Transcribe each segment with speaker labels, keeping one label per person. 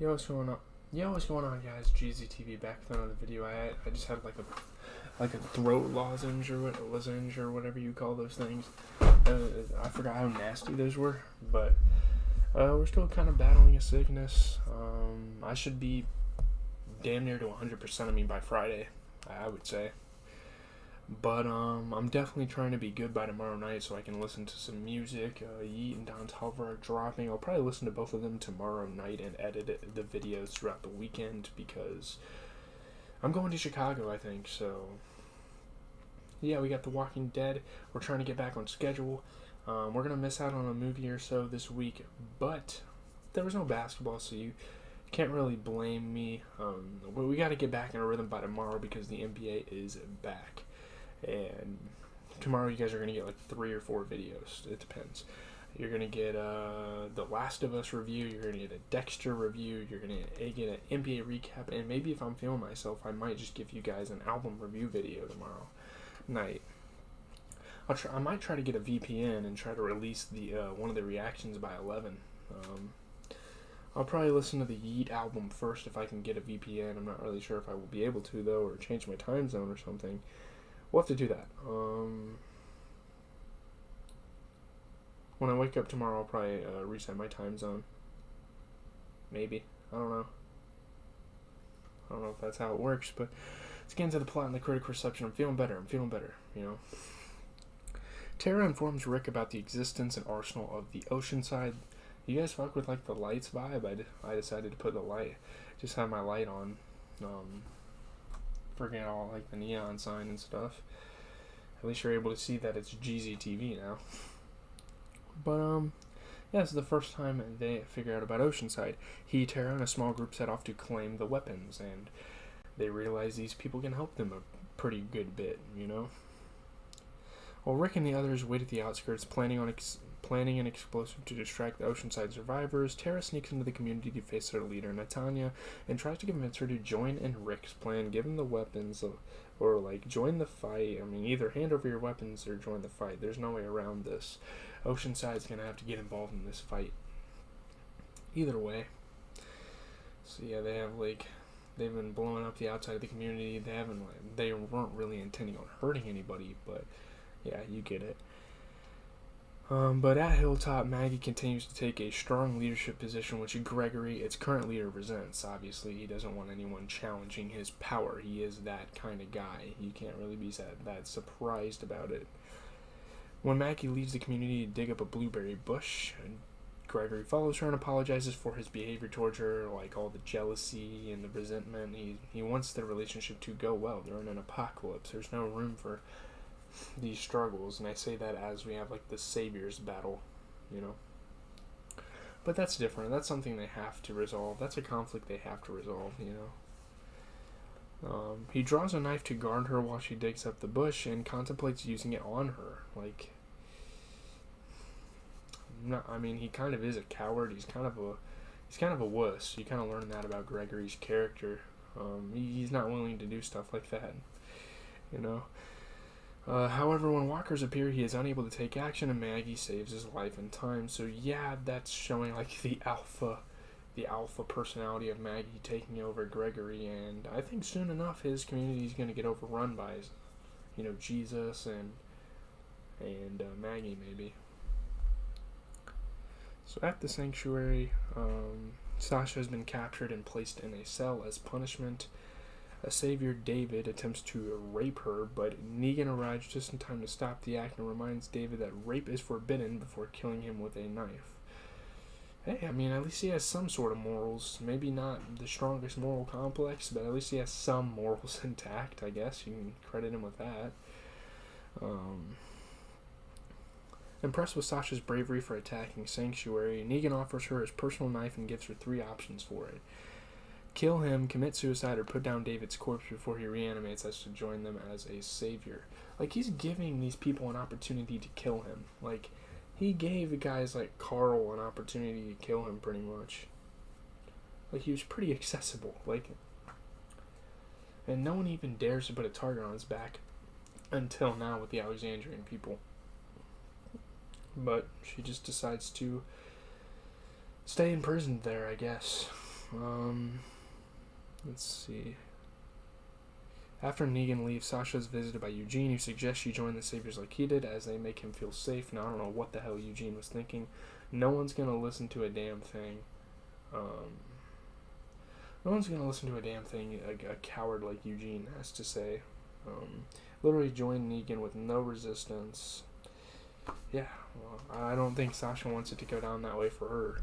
Speaker 1: Yo, what's going on? Yo, what's going on, guys? GZTV back with another video. I just had like a throat lozenge or whatever you call those things. I forgot how nasty those were, but we're still kind of battling a sickness. I should be damn near to 100% of me by Friday, I would say. But I'm definitely trying to be good by tomorrow night so I can listen to some music. Yeet and Don Tolliver are dropping. I'll probably listen to both of them tomorrow night and edit the videos throughout the weekend because I'm going to Chicago, I think. So, yeah, we got The Walking Dead. We're trying to get back on schedule. We're going to miss out on a movie or so this week, but there was no basketball, so you can't really blame me. We got to get back in a rhythm by tomorrow because the NBA is back. And tomorrow you guys are going to get like 3 or 4 videos. It depends. You're going to get The Last of Us review. You're going to get a Dexter review. You're going to get an NBA recap. And maybe if I'm feeling myself, I might just give you guys an album review video tomorrow night. I might try to get a VPN and try to release the one of the reactions by 11. I'll probably listen to the Yeet album first if I can get a VPN. I'm not really sure if I will be able to, though, or change my time zone or something. We'll have to do that. When I wake up tomorrow, I'll probably reset my time zone. Maybe. I don't know. I don't know if that's how it works, but let's get into the plot and the critic reception. I'm feeling better, you know. Tara informs Rick about the existence and arsenal of the Oceanside. You guys fuck with, like, the lights vibe? I decided to put the light, just have my light on. Forget all, like, the neon sign and stuff. At least you're able to see that it's GZTV now. But, yeah, it's the first time they figure out about Oceanside. He, Tara, and a small group set off to claim the weapons, and they realize these people can help them a pretty good bit, you know? While Rick and the others wait at the outskirts, planning an explosive to distract the Oceanside survivors, Tara sneaks into the community to face their leader, Natanya, and tries to convince her to join in Rick's plan, give him the weapons, or, like, join the fight. I mean, either hand over your weapons or join the fight. There's no way around this. Oceanside's gonna have to get involved in this fight. Either way. So, yeah, they've been blowing up the outside of the community. They weren't really intending on hurting anybody, but yeah, you get it. But at Hilltop, Maggie continues to take a strong leadership position, which Gregory, its current leader, resents. Obviously, he doesn't want anyone challenging his power. He is that kind of guy. You can't really be that surprised about it. When Maggie leaves the community to dig up a blueberry bush, Gregory follows her and apologizes for his behavior towards her, like all the jealousy and the resentment. He wants their relationship to go well. They're in an apocalypse. There's no room for these struggles, and I say that as we have, like, the saviors battle, you know. But that's different. That's something they have to resolve. That's a conflict they have to resolve, you know. He draws a knife to guard her while she digs up the bush and contemplates using it on her. Like, he kind of is a coward. He's kind of a wuss. You kind of learn that about Gregory's character. He's not willing to do stuff like that, you know. However, when walkers appear, he is unable to take action, and Maggie saves his life in time. So yeah, that's showing, like, the alpha personality of Maggie taking over Gregory, and I think soon enough his community is going to get overrun by, you know, Jesus and Maggie, maybe. So at the sanctuary, Sasha has been captured and placed in a cell as punishment. A savior, David, attempts to rape her, but Negan arrives just in time to stop the act and reminds David that rape is forbidden before killing him with a knife. Hey, I mean, at least he has some sort of morals. Maybe not the strongest moral complex, but at least he has some morals intact, I guess. You can credit him with that. Impressed with Sasha's bravery for attacking Sanctuary, Negan offers her his personal knife and gives her 3 options for it. Kill him, commit suicide, or put down David's corpse before he reanimates us to join them as a savior. Like, he's giving these people an opportunity to kill him. Like, he gave guys like Carl an opportunity to kill him, pretty much. Like, he was pretty accessible. Like, and no one even dares to put a target on his back until now with the Alexandrian people. But she just decides to stay imprisoned there, I guess. Let's see. After Negan leaves, Sasha is visited by Eugene, who suggests she join the Saviors like he did, as they make him feel safe. Now, I don't know what the hell Eugene was thinking. No one's gonna listen to a damn thing. No one's gonna listen to a damn thing a coward like Eugene has to say. Literally joined Negan with no resistance. Yeah, well, I don't think Sasha wants it to go down that way for her.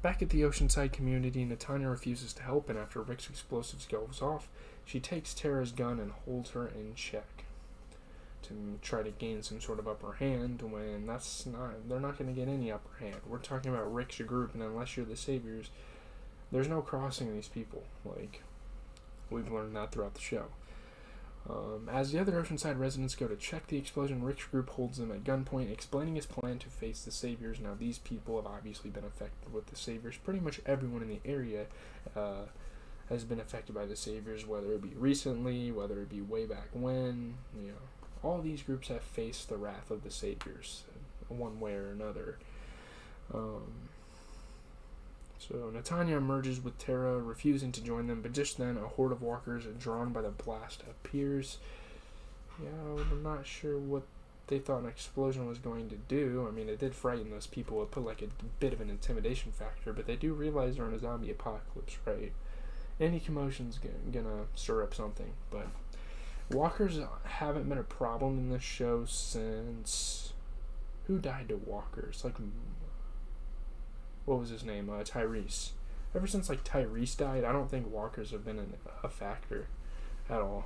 Speaker 1: Back at the Oceanside community, Natalya refuses to help, and after Rick's explosives goes off, she takes Tara's gun and holds her in check to try to gain some sort of upper hand, when they're not going to get any upper hand. We're talking about Rick's group, and unless you're the Saviors, there's no crossing these people. Like, we've learned that throughout the show. As the other Oceanside residents go to check the explosion, Rick's group holds them at gunpoint, explaining his plan to face the Saviors. Now, these people have obviously been affected with the Saviors. Pretty much everyone in the area has been affected by the Saviors, whether it be recently, whether it be way back when. All these groups have faced the wrath of the Saviors, one way or another. So Natalya emerges with Tara, refusing to join them, but just then a horde of walkers drawn by the blast appears. I'm not sure what they thought an explosion was going to do. I mean, it did frighten those people. It put like a bit of an intimidation factor, but they do realize they're in a zombie apocalypse, right? Any commotion's gonna stir up something. But walkers haven't been a problem in this show since... Who died to walkers? Like... What was his name? Tyrese. Ever since like Tyrese died, I don't think walkers have been a factor at all.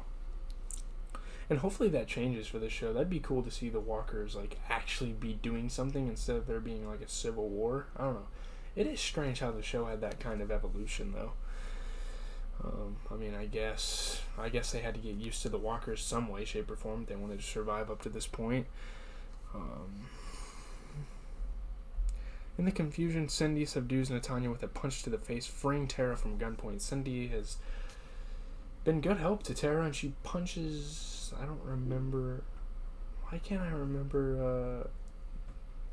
Speaker 1: And hopefully that changes for this show. That'd be cool to see the walkers like actually be doing something instead of there being like a civil war. I don't know. It is strange how the show had that kind of evolution though. I mean, I guess they had to get used to the walkers some way, shape, or form. They wanted to survive up to this point. In the confusion, Cindy subdues Natalya with a punch to the face, freeing Tara from gunpoint. Cindy has been good help to Tara, and she punches... I don't remember... Why can't I remember...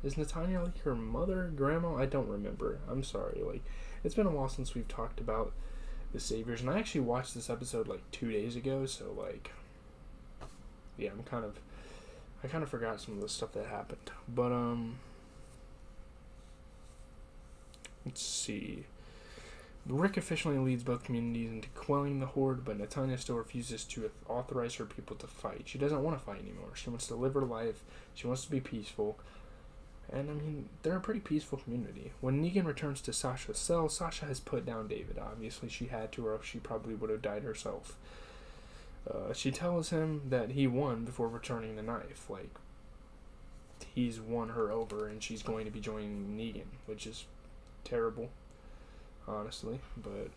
Speaker 1: Is Natalya like her mother, grandma? I don't remember. I'm sorry. Like, it's been a while since we've talked about the Saviors, and I actually watched this episode like 2 days ago, so like... Yeah, I kind of forgot some of the stuff that happened. But, let's see. Rick officially leads both communities into quelling the horde, but Natalya still refuses to authorize her people to fight. She doesn't want to fight anymore. She wants to live her life. She wants to be peaceful. And, I mean, they're a pretty peaceful community. When Negan returns to Sasha's cell, Sasha has put down David. Obviously, she had to, or else she probably would have died herself. She tells him that he won before returning the knife. Like, he's won her over, and she's going to be joining Negan, which is terrible, honestly. But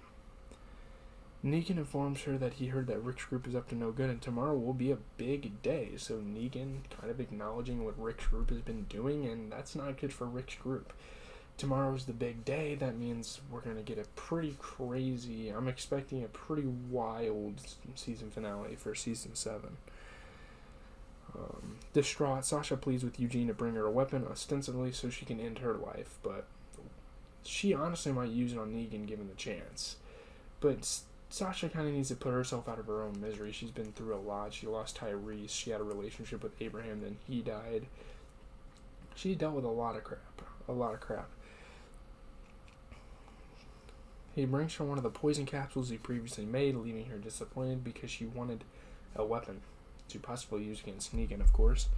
Speaker 1: Negan informs her that he heard that Rick's group is up to no good, and tomorrow will be a big day. So Negan kind of acknowledging what Rick's group has been doing, and that's not good for Rick's group. Tomorrow's the big day. That means we're going to get a pretty crazy... I'm expecting a pretty wild season finale for season 7. Distraught, Sasha pleads with Eugene to bring her a weapon, ostensibly so she can end her life, but she honestly might use it on Negan given the chance. But Sasha kind of needs to put herself out of her own misery. She's been through a lot. She lost Tyrese. She had a relationship with Abraham, then he died. She dealt with a lot of crap. He brings her one of the poison capsules he previously made, leaving her disappointed because she wanted a weapon to possibly use against Negan, of course.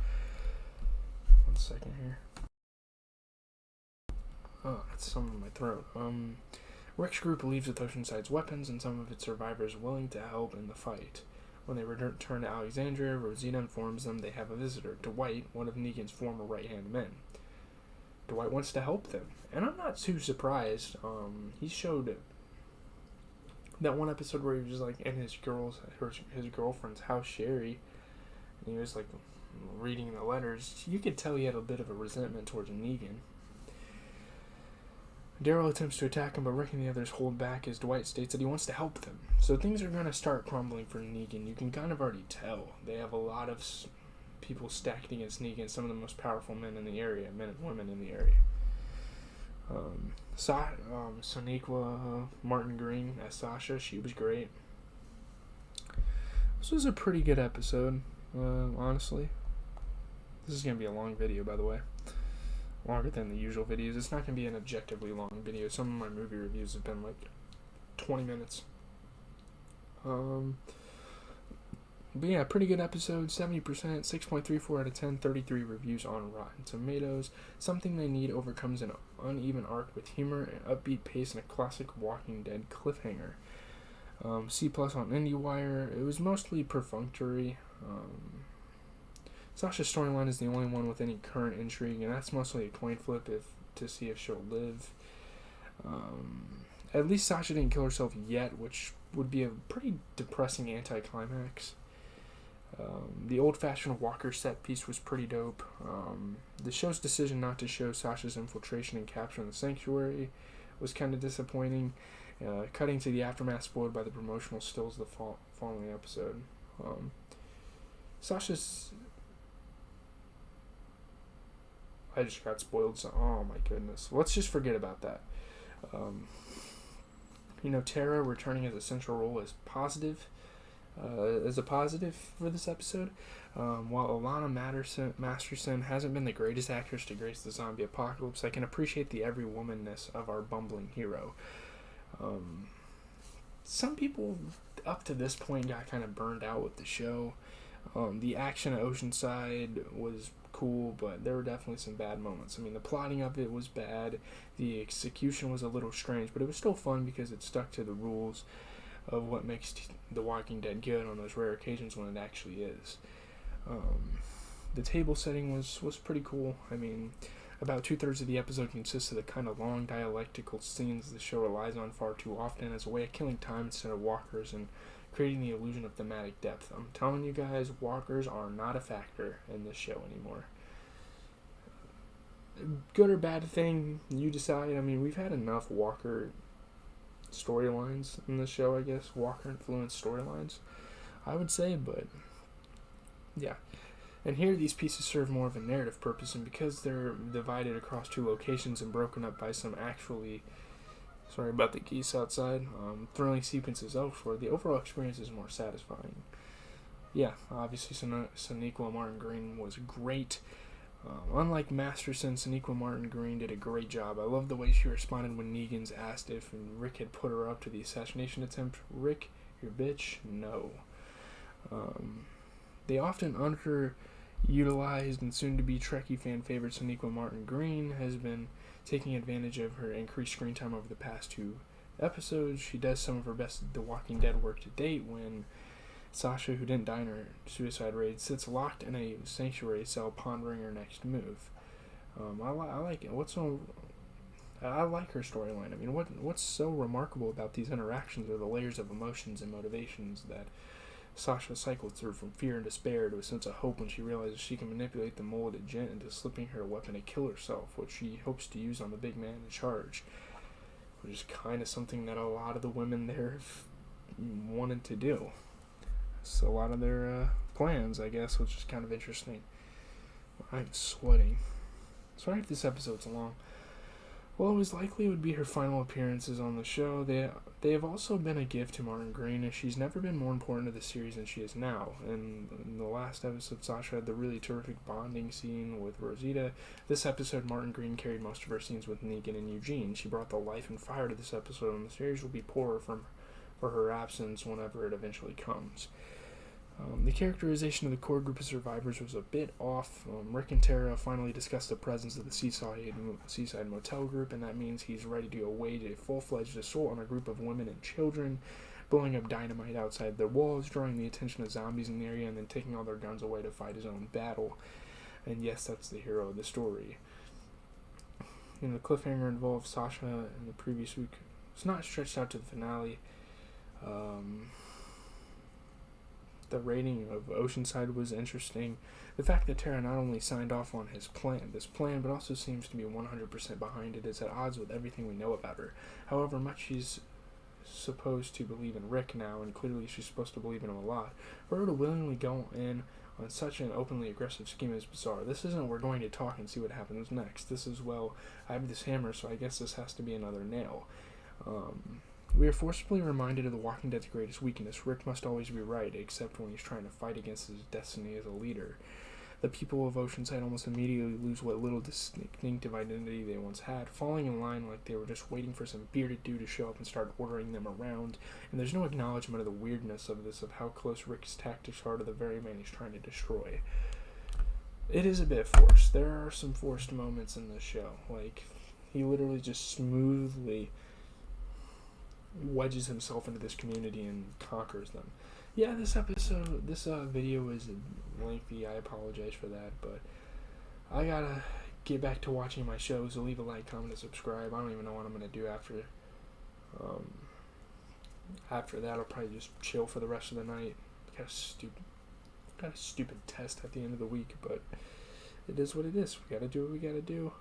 Speaker 1: 1 second here. Oh, that's something in my throat. Rick's group leaves with Oceanside's weapons and some of its survivors willing to help in the fight. When they return to Alexandria, Rosita informs them they have a visitor, Dwight, one of Negan's former right-hand men. Dwight wants to help them, and I'm not too surprised. He showed that one episode where he was just like in his girlfriend's house, Sherry, and he was like reading the letters. You could tell he had a bit of a resentment towards Negan. Daryl attempts to attack him, but Rick and the others hold back as Dwight states that he wants to help them. So things are going to start crumbling for Negan. You can kind of already tell. They have a lot of people stacked against Negan, some of the most powerful men in the area, men and women in the area. Sonequa Martin Green as Sasha, she was great. This was a pretty good episode, honestly. This is going to be a long video, by the way. Longer than the usual videos. It's not going to be an objectively long video. Some of my movie reviews have been like 20 minutes. But yeah, pretty good episode. 70%, 6.34 out of 10, 33 reviews on Rotten Tomatoes. Something They Need overcomes an uneven arc with humor and upbeat pace and a classic Walking Dead cliffhanger. C+ on IndieWire. It was mostly perfunctory. Sasha's storyline is the only one with any current intrigue, and that's mostly a coin flip to see if she'll live. At least Sasha didn't kill herself yet, which would be a pretty depressing anticlimax. The old-fashioned Walker set piece was pretty dope. The show's decision not to show Sasha's infiltration and capture in the sanctuary was kind of disappointing. Cutting to the aftermath spoiled by the promotional stills the following episode. Sasha's... I just got spoiled, so oh my goodness. Let's just forget about that. Tara returning as a central role is positive. As a positive for this episode. While Alana Masterson hasn't been the greatest actress to grace the zombie apocalypse, I can appreciate the every womanness of our bumbling hero. Some people up to this point got kind of burned out with the show. The action at Oceanside was cool, but there were definitely some bad moments. I mean, the plotting of it was bad. The execution was a little strange, but it was still fun because it stuck to the rules of what makes The Walking Dead good on those rare occasions when it actually is. The table setting was pretty cool. I mean, about 2/3 of the episode consists of the kind of long dialectical scenes the show relies on far too often as a way of killing time instead of walkers and creating the illusion of thematic depth. I'm telling you guys, walkers are not a factor in this show anymore. Good or bad thing, you decide. I mean, we've had enough walker storylines in this show, I guess. Walker influenced storylines, I would say, but yeah. And here these pieces serve more of a narrative purpose, and because they're divided across two locations and broken up by some actually, sorry about the geese outside, thrilling sequences elsewhere, the overall experience is more satisfying. Yeah, obviously Sonequa Martin Green was great. Unlike Masterson, Sonequa Martin Green did a great job. I love the way she responded when Negan's asked if Rick had put her up to the assassination attempt. Rick, your bitch? No. They often underutilized and soon-to-be Trekkie fan favorite Sonequa Martin Green has been taking advantage of her increased screen time over the past 2 episodes. She does some of her best The Walking Dead work to date when Sasha, who didn't die in her suicide raid, sits locked in a sanctuary cell pondering her next move. I like it. I like her storyline. I mean, what's so remarkable about these interactions are the layers of emotions and motivations that Sasha cycled through, from fear and despair to a sense of hope when she realizes she can manipulate the molded gent into slipping her a weapon to kill herself, which she hopes to use on the big man in charge, which is kind of something that a lot of the women there have wanted to do. It's a lot of their plans, I guess, which is kind of interesting. I'm sweating. Sorry if this episode's long. Well, it was likely it would be her final appearances on the show. They have also been a gift to Martin Green, and she's never been more important to the series than she is now. And in the last episode, Sasha had the really terrific bonding scene with Rosita. This episode, Martin Green carried most of her scenes with Negan and Eugene. She brought the life and fire to this episode, and the series will be poorer for her absence whenever it eventually comes. The characterization of the core group of survivors was a bit off. Rick and Tara finally discussed the presence of the Seaside Motel group, and that means he's ready to go wage a full-fledged assault on a group of women and children, blowing up dynamite outside their walls, drawing the attention of zombies in the area, and then taking all their guns away to fight his own battle. And yes, that's the hero of the story. The cliffhanger involved Sasha in the previous week. It's not stretched out to the finale. The rating of Oceanside was interesting. The fact that Tara not only signed off on this plan, but also seems to be 100% behind it, is at odds with everything we know about her. However much she's supposed to believe in Rick now, and clearly she's supposed to believe in him a lot, for her to willingly go in on such an openly aggressive scheme is bizarre. This isn't we're going to talk and see what happens next. This is, well, I have this hammer, so I guess this has to be another nail. We are forcibly reminded of The Walking Dead's greatest weakness. Rick must always be right, except when he's trying to fight against his destiny as a leader. The people of Oceanside almost immediately lose what little distinctive identity they once had, falling in line like they were just waiting for some bearded dude to show up and start ordering them around, and there's no acknowledgement of the weirdness of this, of how close Rick's tactics are to the very man he's trying to destroy. It is a bit forced. There are some forced moments in this show. Like, he literally just smoothly wedges himself into this community and conquers them. Yeah, this video is lengthy. I apologize for that, but I gotta get back to watching my shows. So leave a like, comment, and subscribe. I don't even know what I'm gonna do after. After that, I'll probably just chill for the rest of the night. Got a stupid test at the end of the week, but it is what it is. We gotta do what we gotta do.